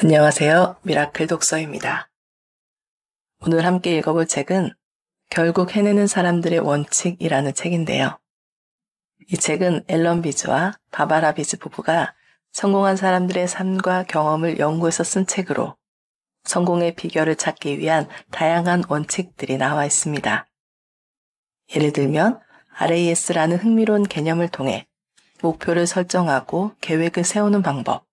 안녕하세요. 미라클 독서입니다. 오늘 함께 읽어볼 책은 결국 해내는 사람들의 원칙이라는 책인데요. 이 책은 앨런 비즈와 바바라 비즈 부부가 성공한 사람들의 삶과 경험을 연구해서 쓴 책으로 성공의 비결을 찾기 위한 다양한 원칙들이 나와 있습니다. 예를 들면 RAS라는 흥미로운 개념을 통해 목표를 설정하고 계획을 세우는 방법,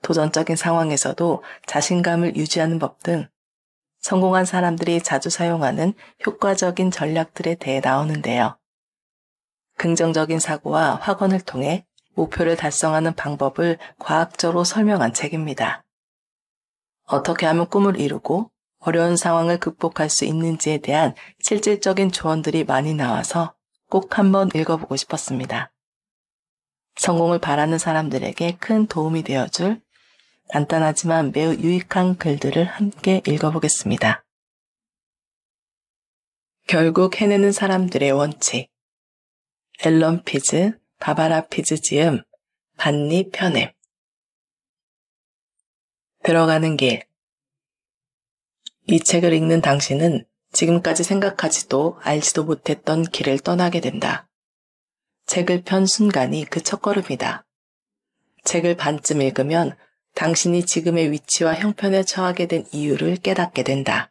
도전적인 상황에서도 자신감을 유지하는 법 등 성공한 사람들이 자주 사용하는 효과적인 전략들에 대해 나오는데요. 긍정적인 사고와 확언을 통해 목표를 달성하는 방법을 과학적으로 설명한 책입니다. 어떻게 하면 꿈을 이루고 어려운 상황을 극복할 수 있는지에 대한 실질적인 조언들이 많이 나와서 꼭 한번 읽어보고 싶었습니다. 성공을 바라는 사람들에게 큰 도움이 되어줄 간단하지만 매우 유익한 글들을 함께 읽어보겠습니다. 결국 해내는 사람들의 원칙. 앨런 피즈, 바바라 피즈 지음, 반니 편집. 들어가는 길. 이 책을 읽는 당신은 지금까지 생각하지도 알지도 못했던 길을 떠나게 된다. 책을 편 순간이 그 첫걸음이다. 책을 반쯤 읽으면 당신이 지금의 위치와 형편에 처하게 된 이유를 깨닫게 된다.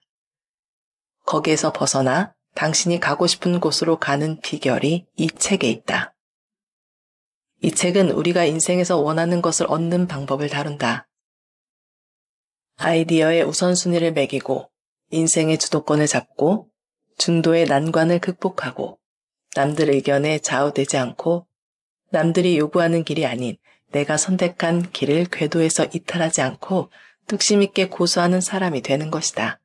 거기에서 벗어나 당신이 가고 싶은 곳으로 가는 비결이 이 책에 있다. 이 책은 우리가 인생에서 원하는 것을 얻는 방법을 다룬다. 아이디어의 우선순위를 매기고 인생의 주도권을 잡고 중도의 난관을 극복하고 남들 의견에 좌우되지 않고 남들이 요구하는 길이 아닌 내가 선택한 길을 궤도에서 이탈하지 않고 뚝심 있게 고수하는 사람이 되는 것이다.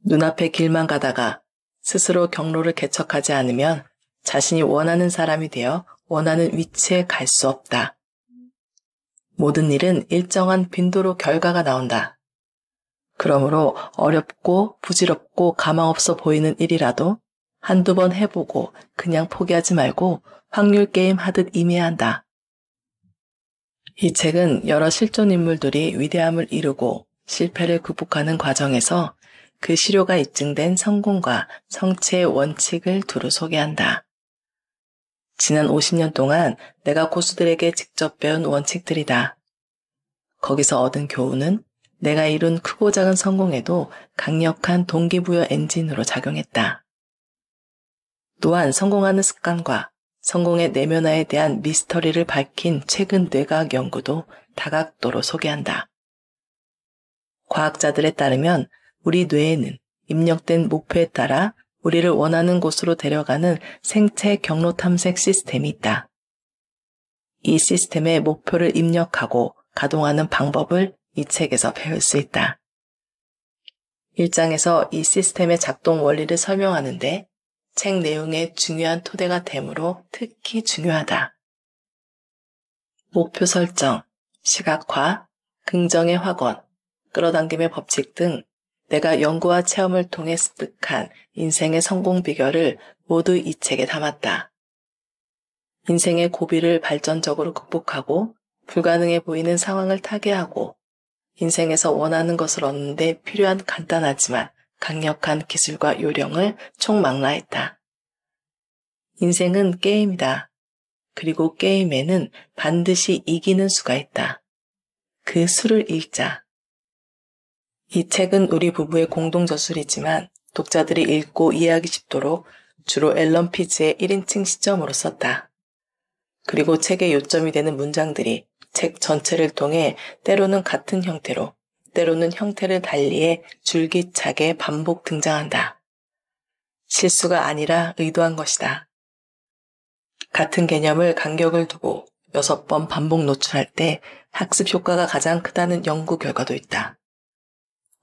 눈앞의 길만 가다가 스스로 경로를 개척하지 않으면 자신이 원하는 사람이 되어 원하는 위치에 갈 수 없다. 모든 일은 일정한 빈도로 결과가 나온다. 그러므로 어렵고 부질없고 가망없어 보이는 일이라도 한두 번 해보고 그냥 포기하지 말고 확률 게임 하듯 임해야 한다. 이 책은 여러 실존 인물들이 위대함을 이루고 실패를 극복하는 과정에서 그 실효가 입증된 성공과 성취의 원칙을 두루 소개한다. 지난 50년 동안 내가 고수들에게 직접 배운 원칙들이다. 거기서 얻은 교훈은 내가 이룬 크고 작은 성공에도 강력한 동기부여 엔진으로 작용했다. 또한 성공하는 습관과 성공의 내면화에 대한 미스터리를 밝힌 최근 뇌과학 연구도 다각도로 소개한다. 과학자들에 따르면 우리 뇌에는 입력된 목표에 따라 우리를 원하는 곳으로 데려가는 생체 경로 탐색 시스템이 있다. 이 시스템에 목표를 입력하고 가동하는 방법을 이 책에서 배울 수 있다. 1장에서 이 시스템의 작동 원리를 설명하는데 책 내용의 중요한 토대가 되므로 특히 중요하다. 목표 설정, 시각화, 긍정의 확언, 끌어당김의 법칙 등 내가 연구와 체험을 통해 습득한 인생의 성공 비결을 모두 이 책에 담았다. 인생의 고비를 발전적으로 극복하고 불가능해 보이는 상황을 타개하고 인생에서 원하는 것을 얻는 데 필요한 간단하지만 강력한 기술과 요령을 총망라했다. 인생은 게임이다. 그리고 게임에는 반드시 이기는 수가 있다. 그 수를 읽자. 이 책은 우리 부부의 공동 저술이지만 독자들이 읽고 이해하기 쉽도록 주로 앨런 피즈의 1인칭 시점으로 썼다. 그리고 책의 요점이 되는 문장들이 책 전체를 통해 때로는 같은 형태로, 때로는 형태를 달리해 줄기차게 반복 등장한다. 실수가 아니라 의도한 것이다. 같은 개념을 간격을 두고 6번 반복 노출할 때 학습 효과가 가장 크다는 연구 결과도 있다.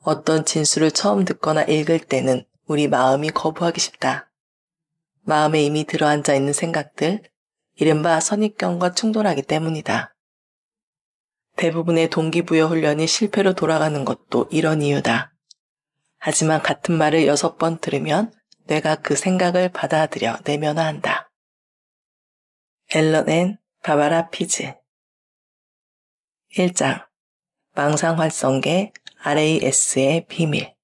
어떤 진술을 처음 듣거나 읽을 때는 우리 마음이 거부하기 쉽다. 마음에 이미 들어앉아 있는 생각들, 이른바 선입견과 충돌하기 때문이다. 대부분의 동기부여 훈련이 실패로 돌아가는 것도 이런 이유다. 하지만 같은 말을 6번 들으면 뇌가 그 생각을 받아들여 내면화한다. 앨런 앤 바바라 피즈 1장 망상활성계 RAS의 비밀.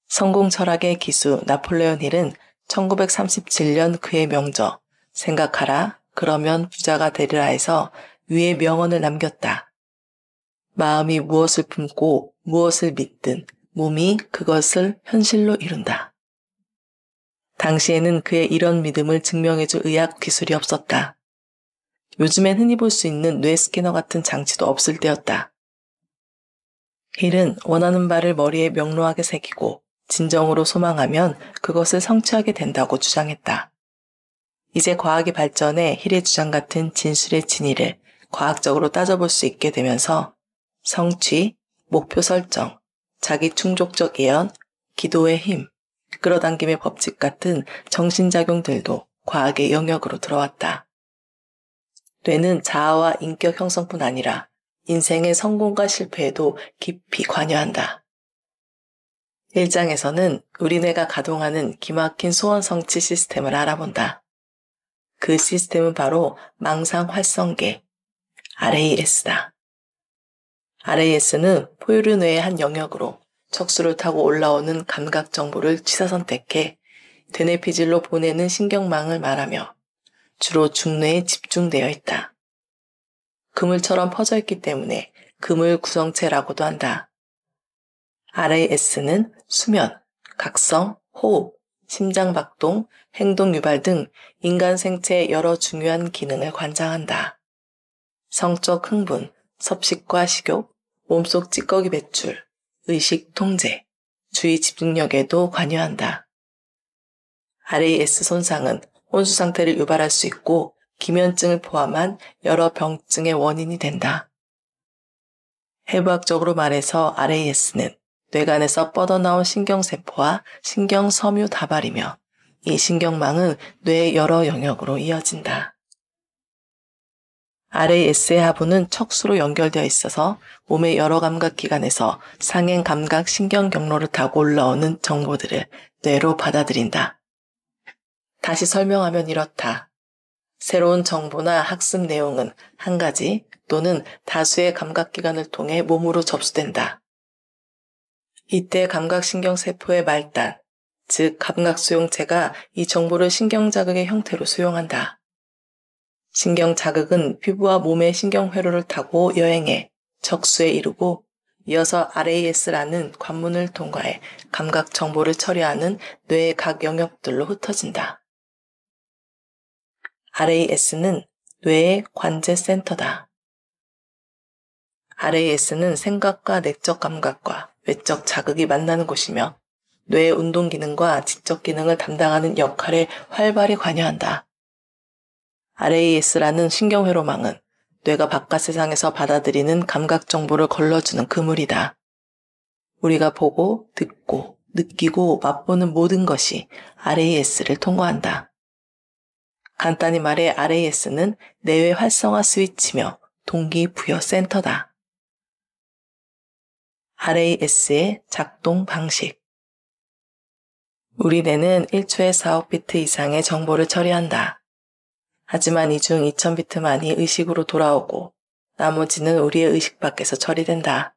성공 철학의 기수 나폴레온 힐은 1937년 그의 명저 생각하라 그러면 부자가 되리라에서 위의 명언을 남겼다. 마음이 무엇을 품고 무엇을 믿든 몸이 그것을 현실로 이룬다. 당시에는 그의 이런 믿음을 증명해줄 의학 기술이 없었다. 요즘엔 흔히 볼 수 있는 뇌 스캐너 같은 장치도 없을 때였다. 힐은 원하는 바를 머리에 명료하게 새기고 진정으로 소망하면 그것을 성취하게 된다고 주장했다. 이제 과학이 발전해 힐의 주장 같은 진술의 진위를 과학적으로 따져볼 수 있게 되면서 성취, 목표 설정, 자기 충족적 예언, 기도의 힘, 끌어당김의 법칙 같은 정신작용들도 과학의 영역으로 들어왔다. 뇌는 자아와 인격 형성뿐 아니라 인생의 성공과 실패에도 깊이 관여한다. 1장에서는 우리 뇌가 가동하는 기막힌 소원 성취 시스템을 알아본다. 그 시스템은 바로 망상활성계, RAS다. RAS는 포유류 뇌의 한 영역으로 척수를 타고 올라오는 감각 정보를 취사선택해 되뇌피질로 보내는 신경망을 말하며 주로 중뇌에 집중되어 있다. 그물처럼 퍼져 있기 때문에 그물 구성체라고도 한다. RAS는 수면, 각성, 호흡, 심장박동, 행동 유발 등 인간 생체의 여러 중요한 기능을 관장한다. 성적 흥분, 섭식과 식욕, 몸속 찌꺼기 배출, 의식 통제, 주의 집중력에도 관여한다. RAS 손상은 혼수 상태를 유발할 수 있고 기면증을 포함한 여러 병증의 원인이 된다. 해부학적으로 말해서 RAS는 뇌간에서 뻗어나온 신경세포와 신경섬유 다발이며 이 신경망은 뇌의 여러 영역으로 이어진다. RAS의 하부는 척수로 연결되어 있어서 몸의 여러 감각기관에서 상행 감각 신경 경로를 타고 올라오는 정보들을 뇌로 받아들인다. 다시 설명하면 이렇다. 새로운 정보나 학습 내용은 한 가지 또는 다수의 감각기관을 통해 몸으로 접수된다. 이때 감각신경세포의 말단, 즉 감각수용체가 이 정보를 신경자극의 형태로 수용한다. 신경자극은 피부와 몸의 신경회로를 타고 여행해 척수에 이르고 이어서 RAS라는 관문을 통과해 감각 정보를 처리하는 뇌의 각 영역들로 흩어진다. RAS는 뇌의 관제센터다. RAS는 생각과 내적 감각과 외적 자극이 만나는 곳이며 뇌의 운동 기능과 지적 기능을 담당하는 역할에 활발히 관여한다. RAS라는 신경회로망은 뇌가 바깥 세상에서 받아들이는 감각 정보를 걸러주는 그물이다. 우리가 보고, 듣고, 느끼고, 맛보는 모든 것이 RAS를 통과한다. 간단히 말해 RAS는 뇌의 활성화 스위치며 동기부여 센터다. RAS의 작동 방식. 우리 뇌는 1초에 4억 비트 이상의 정보를 처리한다. 하지만 이 중 2000비트만이 의식으로 돌아오고 나머지는 우리의 의식 밖에서 처리된다.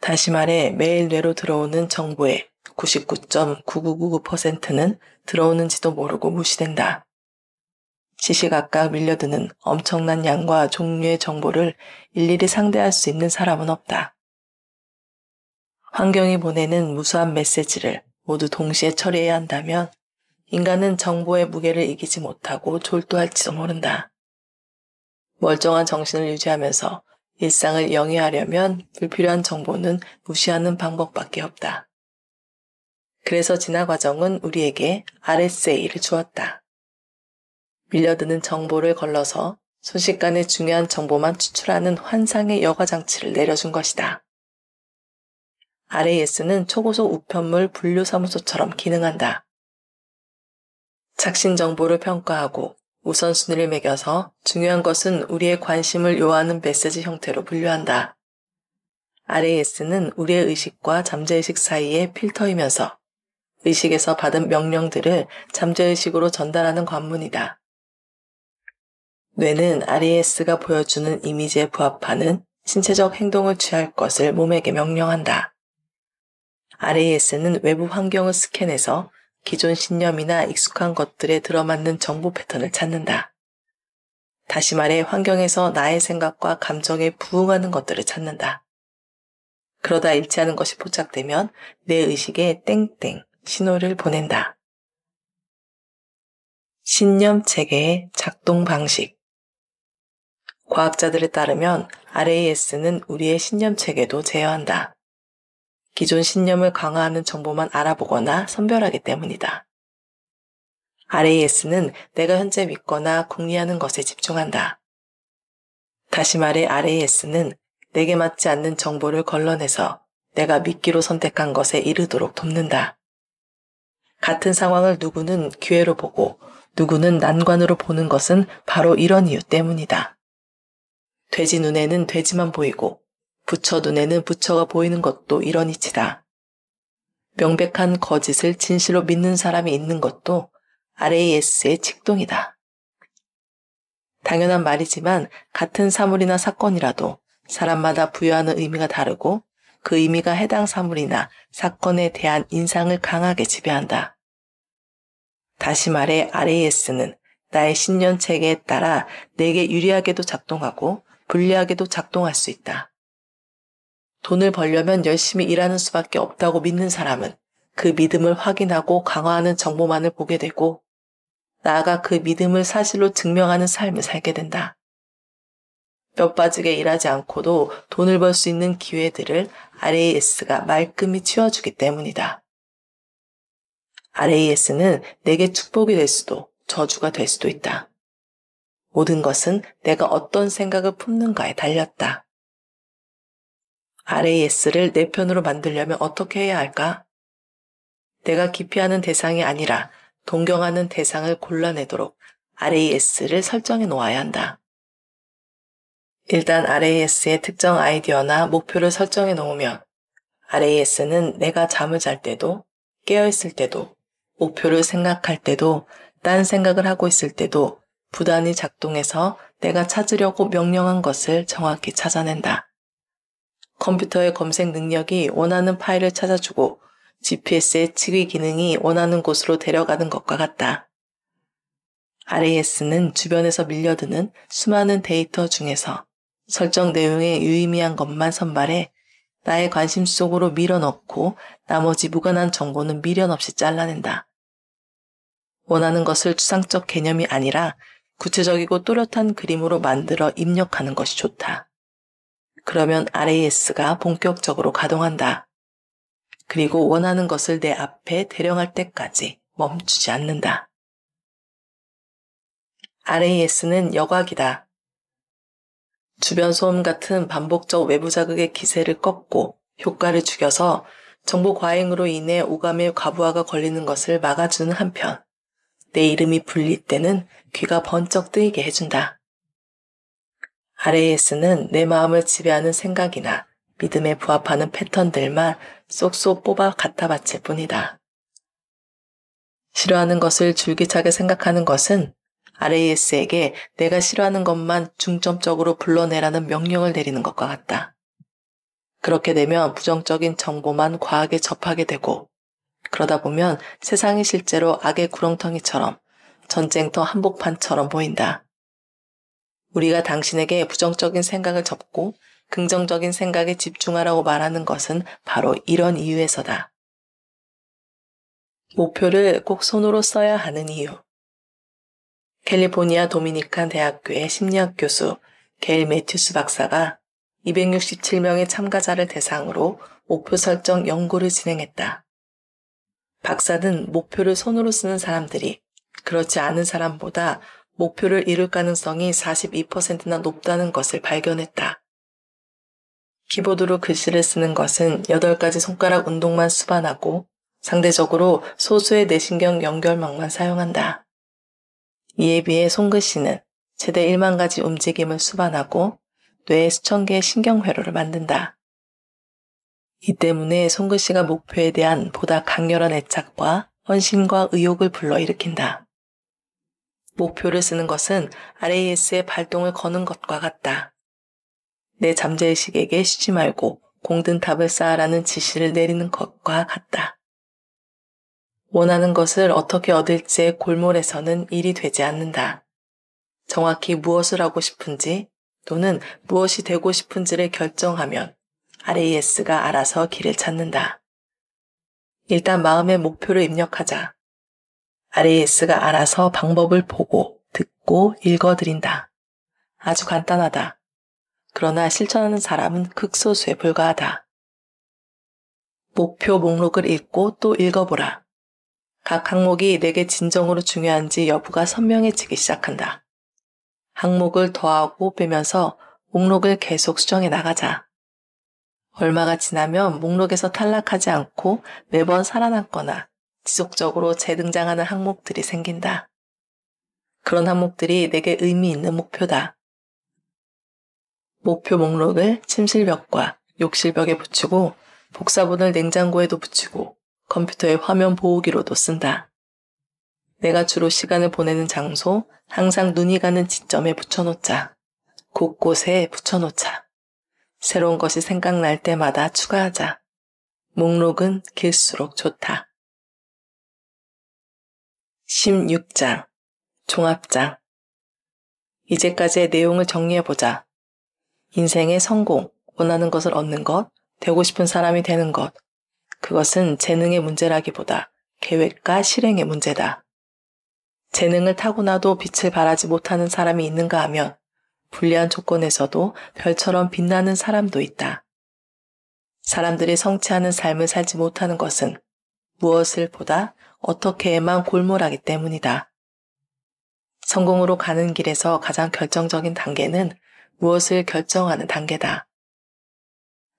다시 말해 매일 뇌로 들어오는 정보의 99.9999%는 들어오는지도 모르고 무시된다. 시시각각 밀려드는 엄청난 양과 종류의 정보를 일일이 상대할 수 있는 사람은 없다. 환경이 보내는 무수한 메시지를 모두 동시에 처리해야 한다면 인간은 정보의 무게를 이기지 못하고 졸도할지도 모른다. 멀쩡한 정신을 유지하면서 일상을 영위하려면 불필요한 정보는 무시하는 방법밖에 없다. 그래서 진화 과정은 우리에게 RSA를 주었다. 밀려드는 정보를 걸러서 순식간에 중요한 정보만 추출하는 환상의 여과 장치를 내려준 것이다. RAS는 초고속 우편물 분류사무소처럼 기능한다. 착신 정보를 평가하고 우선순위를 매겨서 중요한 것은 우리의 관심을 요하는 메시지 형태로 분류한다. RAS는 우리의 의식과 잠재의식 사이의 필터이면서 의식에서 받은 명령들을 잠재의식으로 전달하는 관문이다. 뇌는 RAS가 보여주는 이미지에 부합하는 신체적 행동을 취할 것을 몸에게 명령한다. RAS는 외부 환경을 스캔해서 기존 신념이나 익숙한 것들에 들어맞는 정보 패턴을 찾는다. 다시 말해 환경에서 나의 생각과 감정에 부응하는 것들을 찾는다. 그러다 일치하는 것이 포착되면 내 의식에 땡땡 신호를 보낸다. 신념 체계의 작동 방식. 과학자들에 따르면 RAS는 우리의 신념 체계도 제어한다. 기존 신념을 강화하는 정보만 알아보거나 선별하기 때문이다. RAS는 내가 현재 믿거나 궁리하는 것에 집중한다. 다시 말해 RAS는 내게 맞지 않는 정보를 걸러내서 내가 믿기로 선택한 것에 이르도록 돕는다. 같은 상황을 누구는 기회로 보고 누구는 난관으로 보는 것은 바로 이런 이유 때문이다. 돼지 눈에는 돼지만 보이고 부처 눈에는 부처가 보이는 것도 이런 이치다. 명백한 거짓을 진실로 믿는 사람이 있는 것도 RAS의 직동이다. 당연한 말이지만 같은 사물이나 사건이라도 사람마다 부여하는 의미가 다르고 그 의미가 해당 사물이나 사건에 대한 인상을 강하게 지배한다. 다시 말해 RAS는 나의 신념 체계에 따라 내게 유리하게도 작동하고 불리하게도 작동할 수 있다. 돈을 벌려면 열심히 일하는 수밖에 없다고 믿는 사람은 그 믿음을 확인하고 강화하는 정보만을 보게 되고 나아가 그 믿음을 사실로 증명하는 삶을 살게 된다. 뼈 빠지게 일하지 않고도 돈을 벌 수 있는 기회들을 RAS가 말끔히 치워주기 때문이다. RAS는 내게 축복이 될 수도 저주가 될 수도 있다. 모든 것은 내가 어떤 생각을 품는가에 달렸다. RAS를 내 편으로 만들려면 어떻게 해야 할까? 내가 기피하는 대상이 아니라 동경하는 대상을 골라내도록 RAS를 설정해 놓아야 한다. 일단 RAS의 특정 아이디어나 목표를 설정해 놓으면 RAS는 내가 잠을 잘 때도, 깨어있을 때도, 목표를 생각할 때도, 딴 생각을 하고 있을 때도 부단히 작동해서 내가 찾으려고 명령한 것을 정확히 찾아낸다. 컴퓨터의 검색 능력이 원하는 파일을 찾아주고 GPS의 측위 기능이 원하는 곳으로 데려가는 것과 같다. RAS는 주변에서 밀려드는 수많은 데이터 중에서 설정 내용에 유의미한 것만 선발해 나의 관심 속으로 밀어넣고 나머지 무관한 정보는 미련 없이 잘라낸다. 원하는 것을 추상적 개념이 아니라 구체적이고 또렷한 그림으로 만들어 입력하는 것이 좋다. 그러면 RAS가 본격적으로 가동한다. 그리고 원하는 것을 내 앞에 대령할 때까지 멈추지 않는다. RAS는 여각이다. 주변 소음 같은 반복적 외부 자극의 기세를 꺾고 효과를 죽여서 정보 과잉으로 인해 오감의 과부하가 걸리는 것을 막아주는 한편 내 이름이 불릴 때는 귀가 번쩍 뜨이게 해준다. RAS는 내 마음을 지배하는 생각이나 믿음에 부합하는 패턴들만 쏙쏙 뽑아 갖다 바칠 뿐이다. 싫어하는 것을 줄기차게 생각하는 것은 RAS에게 내가 싫어하는 것만 중점적으로 불러내라는 명령을 내리는 것과 같다. 그렇게 되면 부정적인 정보만 과하게 접하게 되고 그러다 보면 세상이 실제로 악의 구렁텅이처럼 전쟁터 한복판처럼 보인다. 우리가 당신에게 부정적인 생각을 접고 긍정적인 생각에 집중하라고 말하는 것은 바로 이런 이유에서다. 목표를 꼭 손으로 써야 하는 이유. 캘리포니아 도미니칸 대학교의 심리학 교수 게일 매튜스 박사가 267명의 참가자를 대상으로 목표 설정 연구를 진행했다. 박사는 목표를 손으로 쓰는 사람들이 그렇지 않은 사람보다 목표를 이룰 가능성이 42%나 높다는 것을 발견했다. 키보드로 글씨를 쓰는 것은 8가지 손가락 운동만 수반하고 상대적으로 소수의 뇌신경 연결망만 사용한다. 이에 비해 손글씨는 최대 1만 가지 움직임을 수반하고 뇌에 수천 개의 신경회로를 만든다. 이 때문에 손글씨가 목표에 대한 보다 강렬한 애착과 헌신과 의욕을 불러일으킨다. 목표를 쓰는 것은 RAS의 발동을 거는 것과 같다. 내 잠재의식에게 쉬지 말고 공든탑을 쌓아라는 지시를 내리는 것과 같다. 원하는 것을 어떻게 얻을지의 골몰에서는 일이 되지 않는다. 정확히 무엇을 하고 싶은지 또는 무엇이 되고 싶은지를 결정하면 RAS가 알아서 길을 찾는다. 일단 마음의 목표를 입력하자. RAS가 알아서 방법을 보고, 듣고, 읽어드린다. 아주 간단하다. 그러나 실천하는 사람은 극소수에 불과하다. 목표 목록을 읽고 또 읽어보라. 각 항목이 내게 진정으로 중요한지 여부가 선명해지기 시작한다. 항목을 더하고 빼면서 목록을 계속 수정해 나가자. 얼마가 지나면 목록에서 탈락하지 않고 매번 살아남거나 지속적으로 재등장하는 항목들이 생긴다. 그런 항목들이 내게 의미 있는 목표다. 목표 목록을 침실벽과 욕실벽에 붙이고 복사본을 냉장고에도 붙이고 컴퓨터의 화면 보호기로도 쓴다. 내가 주로 시간을 보내는 장소, 항상 눈이 가는 지점에 붙여놓자. 곳곳에 붙여놓자. 새로운 것이 생각날 때마다 추가하자. 목록은 길수록 좋다. 16장 종합장. 이제까지의 내용을 정리해보자. 인생의 성공, 원하는 것을 얻는 것, 되고 싶은 사람이 되는 것. 그것은 재능의 문제라기보다 계획과 실행의 문제다. 재능을 타고나도 빛을 발하지 못하는 사람이 있는가 하면 불리한 조건에서도 별처럼 빛나는 사람도 있다. 사람들이 성취하는 삶을 살지 못하는 것은 무엇을 보다 어떻게에만 골몰하기 때문이다. 성공으로 가는 길에서 가장 결정적인 단계는 무엇을 결정하는 단계다.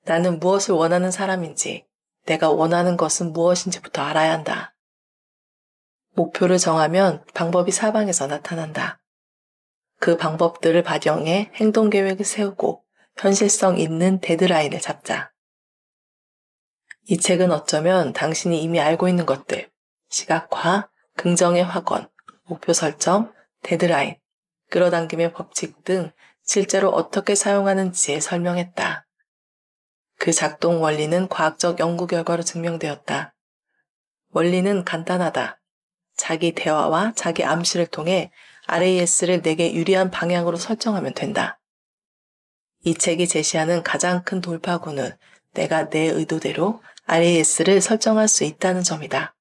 나는 무엇을 원하는 사람인지, 내가 원하는 것은 무엇인지부터 알아야 한다. 목표를 정하면 방법이 사방에서 나타난다. 그 방법들을 반영해 행동계획을 세우고 현실성 있는 데드라인을 잡자. 이 책은 어쩌면 당신이 이미 알고 있는 것들, 시각화, 긍정의 확언, 목표 설정, 데드라인, 끌어당김의 법칙 등 실제로 어떻게 사용하는지에 설명했다. 그 작동 원리는 과학적 연구 결과로 증명되었다. 원리는 간단하다. 자기 대화와 자기 암시를 통해 RAS를 내게 유리한 방향으로 설정하면 된다. 이 책이 제시하는 가장 큰 돌파구는 내가 내 의도대로 RAS를 설정할 수 있다는 점이다.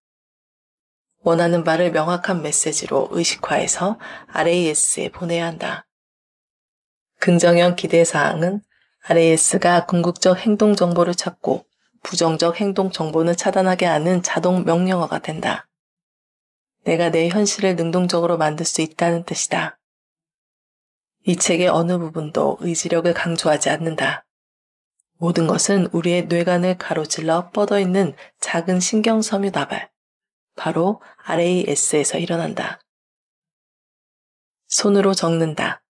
원하는 바를 명확한 메시지로 의식화해서 RAS에 보내야 한다. 긍정형 기대사항은 RAS가 궁극적 행동 정보를 찾고 부정적 행동 정보는 차단하게 하는 자동 명령어가 된다. 내가 내 현실을 능동적으로 만들 수 있다는 뜻이다. 이 책의 어느 부분도 의지력을 강조하지 않는다. 모든 것은 우리의 뇌관을 가로질러 뻗어있는 작은 신경섬유 나발, 바로 RAS에서 일어난다. 손으로 적는다.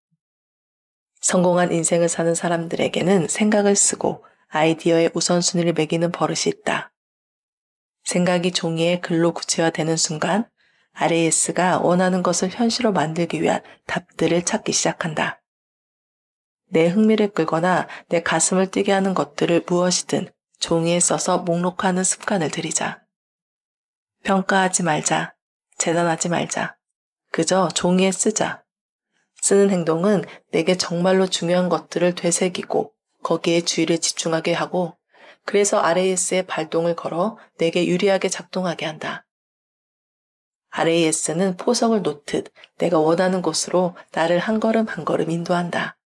성공한 인생을 사는 사람들에게는 생각을 쓰고 아이디어의 우선순위를 매기는 버릇이 있다. 생각이 종이에 글로 구체화되는 순간 RAS가 원하는 것을 현실로 만들기 위한 답들을 찾기 시작한다. 내 흥미를 끌거나 내 가슴을 뛰게 하는 것들을 무엇이든 종이에 써서 목록하는 습관을 들이자. 평가하지 말자. 재단하지 말자. 그저 종이에 쓰자. 쓰는 행동은 내게 정말로 중요한 것들을 되새기고 거기에 주의를 집중하게 하고 그래서 RAS의 발동을 걸어 내게 유리하게 작동하게 한다. RAS는 포석을 놓듯 내가 원하는 곳으로 나를 한 걸음 한 걸음 인도한다.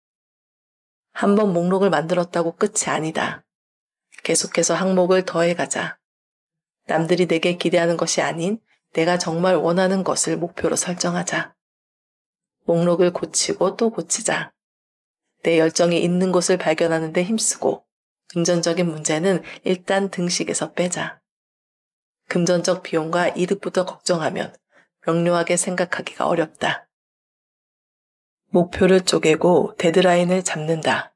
한 번 목록을 만들었다고 끝이 아니다. 계속해서 항목을 더해가자. 남들이 내게 기대하는 것이 아닌 내가 정말 원하는 것을 목표로 설정하자. 목록을 고치고 또 고치자. 내 열정이 있는 곳을 발견하는 데 힘쓰고 금전적인 문제는 일단 등식에서 빼자. 금전적 비용과 이득부터 걱정하면 명료하게 생각하기가 어렵다. 목표를 쪼개고 데드라인을 잡는다.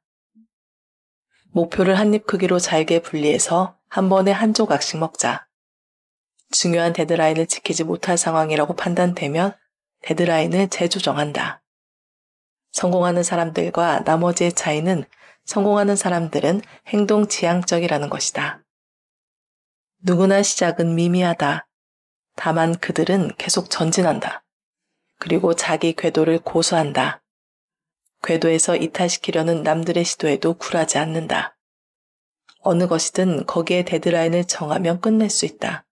목표를 한 입 크기로 잘게 분리해서 한 번에 한 조각씩 먹자. 중요한 데드라인을 지키지 못할 상황이라고 판단되면 데드라인을 재조정한다. 성공하는 사람들과 나머지의 차이는 성공하는 사람들은 행동 지향적이라는 것이다. 누구나 시작은 미미하다. 다만 그들은 계속 전진한다. 그리고 자기 궤도를 고수한다. 궤도에서 이탈시키려는 남들의 시도에도 굴하지 않는다. 어느 것이든 거기에 데드라인을 정하면 끝낼 수 있다.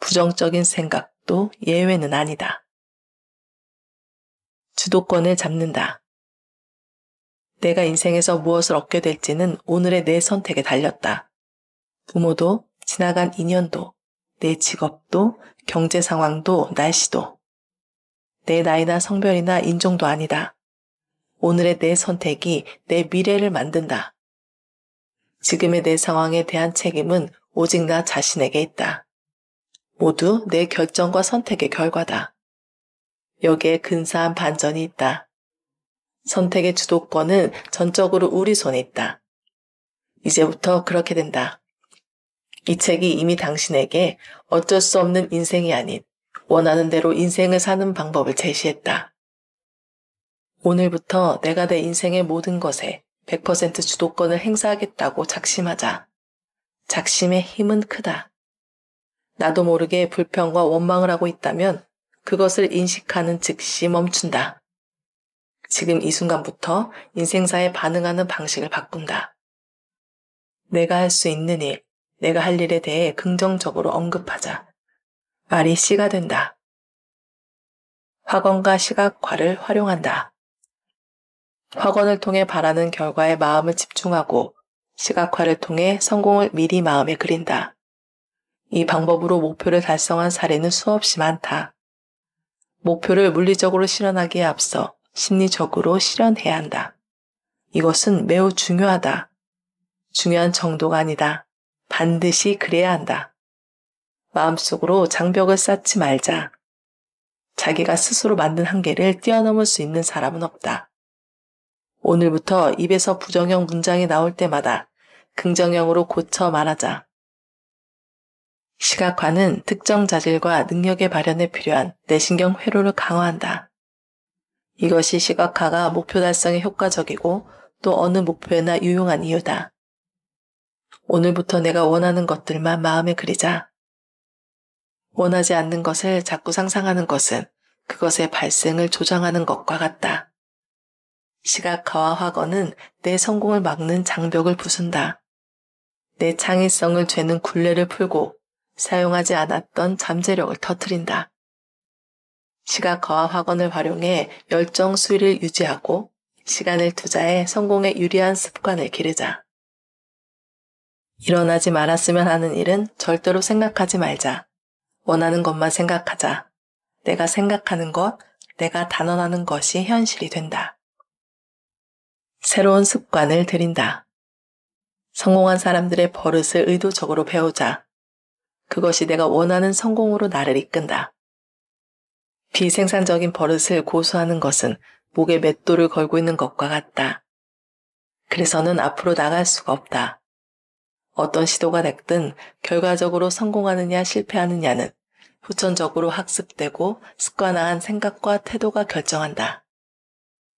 부정적인 생각도 예외는 아니다. 주도권을 잡는다. 내가 인생에서 무엇을 얻게 될지는 오늘의 내 선택에 달렸다. 부모도, 지나간 인연도, 내 직업도, 경제 상황도, 날씨도. 내 나이나 성별이나 인종도 아니다. 오늘의 내 선택이 내 미래를 만든다. 지금의 내 상황에 대한 책임은 오직 나 자신에게 있다. 모두 내 결정과 선택의 결과다. 여기에 근사한 반전이 있다. 선택의 주도권은 전적으로 우리 손에 있다. 이제부터 그렇게 된다. 이 책이 이미 당신에게 어쩔 수 없는 인생이 아닌 원하는 대로 인생을 사는 방법을 제시했다. 오늘부터 내가 내 인생의 모든 것에 100% 주도권을 행사하겠다고 작심하자. 작심의 힘은 크다. 나도 모르게 불평과 원망을 하고 있다면 그것을 인식하는 즉시 멈춘다. 지금 이 순간부터 인생사에 반응하는 방식을 바꾼다. 내가 할 수 있는 일, 내가 할 일에 대해 긍정적으로 언급하자. 말이 씨가 된다. 확언과 시각화를 활용한다. 확언을 통해 바라는 결과에 마음을 집중하고 시각화를 통해 성공을 미리 마음에 그린다. 이 방법으로 목표를 달성한 사례는 수없이 많다. 목표를 물리적으로 실현하기에 앞서 심리적으로 실현해야 한다. 이것은 매우 중요하다. 중요한 정도가 아니다. 반드시 그래야 한다. 마음속으로 장벽을 쌓지 말자. 자기가 스스로 만든 한계를 뛰어넘을 수 있는 사람은 없다. 오늘부터 입에서 부정형 문장이 나올 때마다 긍정형으로 고쳐 말하자. 시각화는 특정 자질과 능력의 발현에 필요한 내신경 회로를 강화한다. 이것이 시각화가 목표 달성에 효과적이고 또 어느 목표에나 유용한 이유다. 오늘부터 내가 원하는 것들만 마음에 그리자. 원하지 않는 것을 자꾸 상상하는 것은 그것의 발생을 조장하는 것과 같다. 시각화와 확언은 내 성공을 막는 장벽을 부순다. 내 창의성을 죄는 굴레를 풀고 사용하지 않았던 잠재력을 터뜨린다. 시각화와 확언을 활용해 열정 수위를 유지하고 시간을 투자해 성공에 유리한 습관을 기르자. 일어나지 말았으면 하는 일은 절대로 생각하지 말자. 원하는 것만 생각하자. 내가 생각하는 것, 내가 단언하는 것이 현실이 된다. 새로운 습관을 들인다. 성공한 사람들의 버릇을 의도적으로 배우자. 그것이 내가 원하는 성공으로 나를 이끈다. 비생산적인 버릇을 고수하는 것은 목에 맷돌을 걸고 있는 것과 같다. 그래서는 앞으로 나갈 수가 없다. 어떤 시도가 됐든 결과적으로 성공하느냐 실패하느냐는 후천적으로 학습되고 습관화한 생각과 태도가 결정한다.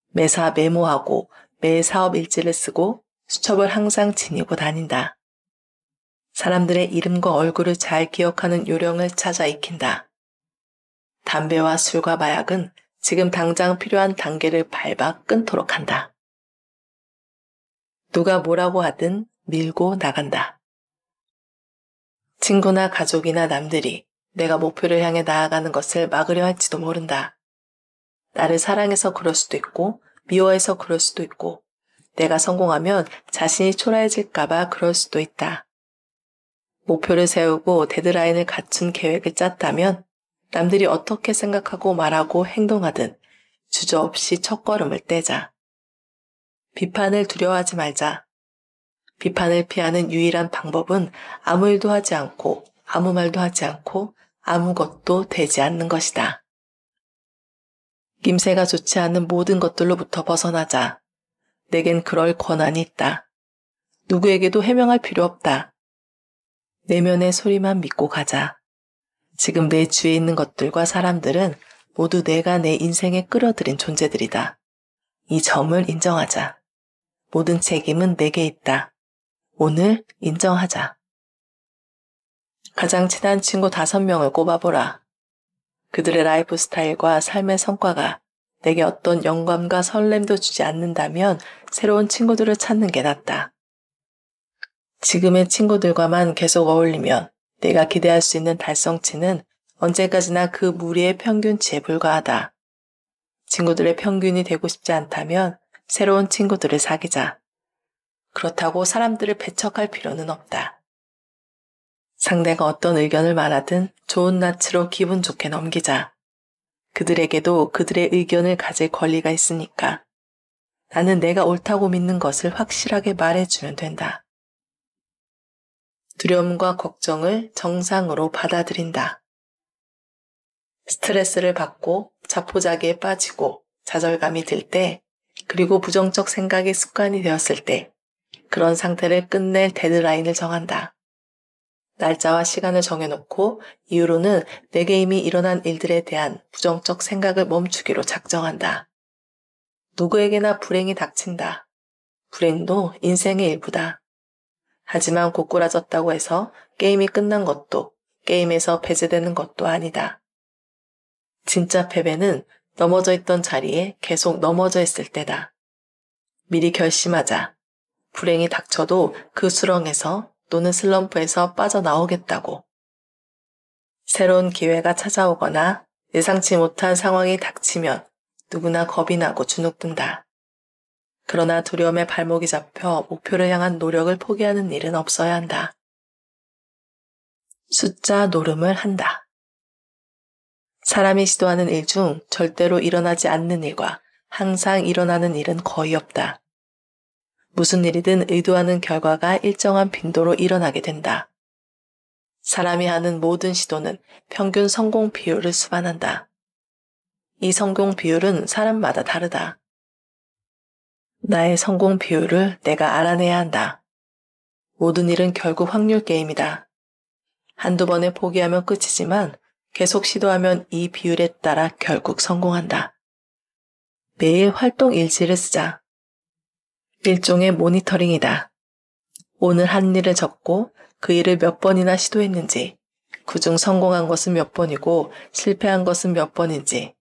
매사 메모하고 매 사업 일지를 쓰고 수첩을 항상 지니고 다닌다. 사람들의 이름과 얼굴을 잘 기억하는 요령을 찾아 익힌다. 담배와 술과 마약은 지금 당장 필요한 단계를 밟아 끊도록 한다. 누가 뭐라고 하든 밀고 나간다. 친구나 가족이나 남들이 내가 목표를 향해 나아가는 것을 막으려 할지도 모른다. 나를 사랑해서 그럴 수도 있고 미워해서 그럴 수도 있고 내가 성공하면 자신이 초라해질까봐 그럴 수도 있다. 목표를 세우고 데드라인을 갖춘 계획을 짰다면 남들이 어떻게 생각하고 말하고 행동하든 주저없이 첫걸음을 떼자. 비판을 두려워하지 말자. 비판을 피하는 유일한 방법은 아무 일도 하지 않고 아무 말도 하지 않고 아무것도 되지 않는 것이다. 김새가 좋지 않은 모든 것들로부터 벗어나자. 내겐 그럴 권한이 있다. 누구에게도 해명할 필요 없다. 내면의 소리만 믿고 가자. 지금 내 주위에 있는 것들과 사람들은 모두 내가 내 인생에 끌어들인 존재들이다. 이 점을 인정하자. 모든 책임은 내게 있다. 오늘 인정하자. 가장 친한 친구 5명을 꼽아보라. 그들의 라이프 스타일과 삶의 성과가 내게 어떤 영감과 설렘도 주지 않는다면 새로운 친구들을 찾는 게 낫다. 지금의 친구들과만 계속 어울리면 내가 기대할 수 있는 달성치는 언제까지나 그 무리의 평균치에 불과하다. 친구들의 평균이 되고 싶지 않다면 새로운 친구들을 사귀자. 그렇다고 사람들을 배척할 필요는 없다. 상대가 어떤 의견을 말하든 좋은 낯으로 기분 좋게 넘기자. 그들에게도 그들의 의견을 가질 권리가 있으니까. 나는 내가 옳다고 믿는 것을 확실하게 말해주면 된다. 두려움과 걱정을 정상으로 받아들인다. 스트레스를 받고 자포자기에 빠지고 좌절감이 들 때, 그리고 부정적 생각이 습관이 되었을 때, 그런 상태를 끝낼 데드라인을 정한다. 날짜와 시간을 정해놓고 이후로는 내게 이미 일어난 일들에 대한 부정적 생각을 멈추기로 작정한다. 누구에게나 불행이 닥친다. 불행도 인생의 일부다. 하지만 고꾸라졌다고 해서 게임이 끝난 것도 게임에서 배제되는 것도 아니다. 진짜 패배는 넘어져 있던 자리에 계속 넘어져 있을 때다. 미리 결심하자. 불행이 닥쳐도 그 수렁에서 또는 슬럼프에서 빠져나오겠다고. 새로운 기회가 찾아오거나 예상치 못한 상황이 닥치면 누구나 겁이 나고 주눅든다. 그러나 두려움에 발목이 잡혀 목표를 향한 노력을 포기하는 일은 없어야 한다. 숫자 노름을 한다. 사람이 시도하는 일 중 절대로 일어나지 않는 일과 항상 일어나는 일은 거의 없다. 무슨 일이든 의도하는 결과가 일정한 빈도로 일어나게 된다. 사람이 하는 모든 시도는 평균 성공 비율을 수반한다. 이 성공 비율은 사람마다 다르다. 나의 성공 비율을 내가 알아내야 한다. 모든 일은 결국 확률 게임이다. 한두 번에 포기하면 끝이지만 계속 시도하면 이 비율에 따라 결국 성공한다. 매일 활동 일지를 쓰자. 일종의 모니터링이다. 오늘 한 일을 적고 그 일을 몇 번이나 시도했는지, 그중 성공한 것은 몇 번이고 실패한 것은 몇 번인지,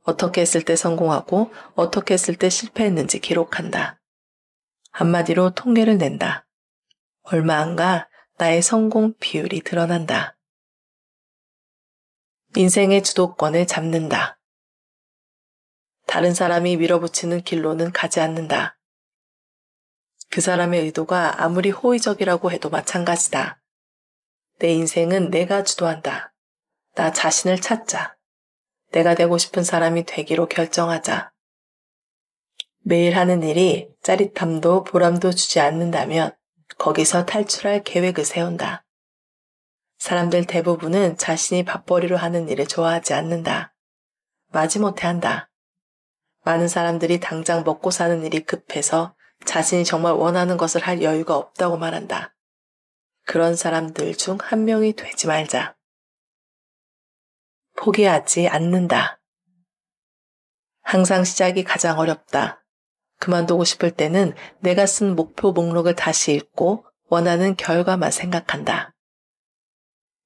어떻게 했을 때 성공하고 어떻게 했을 때 실패했는지 기록한다. 한마디로 통계를 낸다. 얼마 안 가 나의 성공 비율이 드러난다. 인생의 주도권을 잡는다. 다른 사람이 밀어붙이는 길로는 가지 않는다. 그 사람의 의도가 아무리 호의적이라고 해도 마찬가지다. 내 인생은 내가 주도한다. 나 자신을 찾자. 내가 되고 싶은 사람이 되기로 결정하자. 매일 하는 일이 짜릿함도 보람도 주지 않는다면 거기서 탈출할 계획을 세운다. 사람들 대부분은 자신이 밥벌이로 하는 일을 좋아하지 않는다. 마지못해 한다. 많은 사람들이 당장 먹고 사는 일이 급해서 자신이 정말 원하는 것을 할 여유가 없다고 말한다. 그런 사람들 중 한 명이 되지 말자. 포기하지 않는다. 항상 시작이 가장 어렵다. 그만두고 싶을 때는 내가 쓴 목표 목록을 다시 읽고 원하는 결과만 생각한다.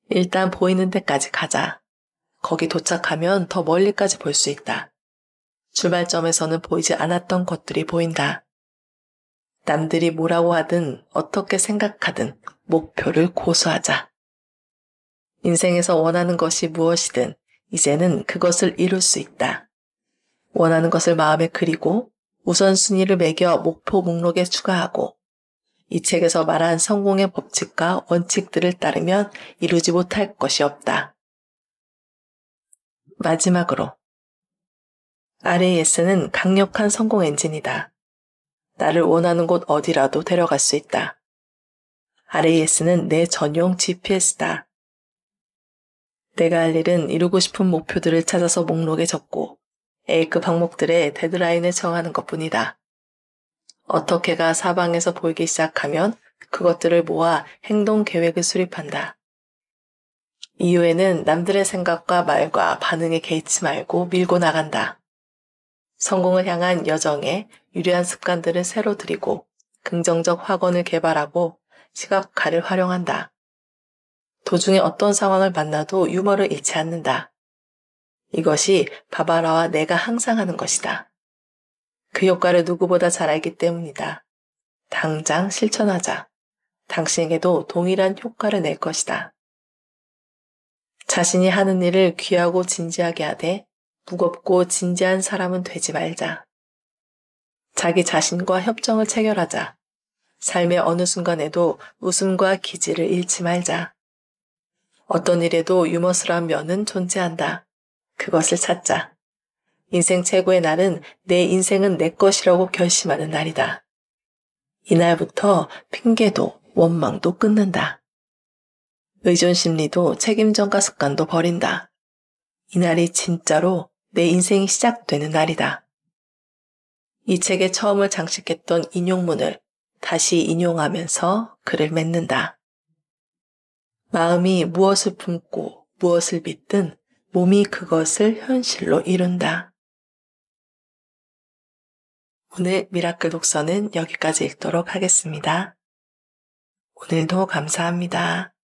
일단 보이는 데까지 가자. 거기 도착하면 더 멀리까지 볼 수 있다. 출발점에서는 보이지 않았던 것들이 보인다. 남들이 뭐라고 하든 어떻게 생각하든 목표를 고수하자. 인생에서 원하는 것이 무엇이든 이제는 그것을 이룰 수 있다. 원하는 것을 마음에 그리고 우선순위를 매겨 목표 목록에 추가하고 이 책에서 말한 성공의 법칙과 원칙들을 따르면 이루지 못할 것이 없다. 마지막으로 RAS는 강력한 성공 엔진이다. 나를 원하는 곳 어디라도 데려갈 수 있다. RAS는 내 전용 GPS다. 내가 할 일은 이루고 싶은 목표들을 찾아서 목록에 적고 A급 항목들의 데드라인을 정하는 것뿐이다. 어떻게가 사방에서 보이기 시작하면 그것들을 모아 행동 계획을 수립한다. 이후에는 남들의 생각과 말과 반응에 개의치 말고 밀고 나간다. 성공을 향한 여정에 유리한 습관들을 새로 들이고 긍정적 확언을 개발하고 시각화를 활용한다. 도중에 어떤 상황을 만나도 유머를 잃지 않는다. 이것이 바바라와 내가 항상 하는 것이다. 그 효과를 누구보다 잘 알기 때문이다. 당장 실천하자. 당신에게도 동일한 효과를 낼 것이다. 자신이 하는 일을 귀하고 진지하게 하되 무겁고 진지한 사람은 되지 말자. 자기 자신과 협정을 체결하자. 삶의 어느 순간에도 웃음과 기지를 잃지 말자. 어떤 일에도 유머스러운 면은 존재한다. 그것을 찾자. 인생 최고의 날은 내 인생은 내 것이라고 결심하는 날이다. 이날부터 핑계도 원망도 끊는다. 의존 심리도 책임전가 습관도 버린다. 이날이 진짜로 내 인생이 시작되는 날이다. 이 책의 처음을 장식했던 인용문을 다시 인용하면서 글을 맺는다. 마음이 무엇을 품고 무엇을 믿든 몸이 그것을 현실로 이룬다. 오늘 미라클 독서는 여기까지 읽도록 하겠습니다. 오늘도 감사합니다.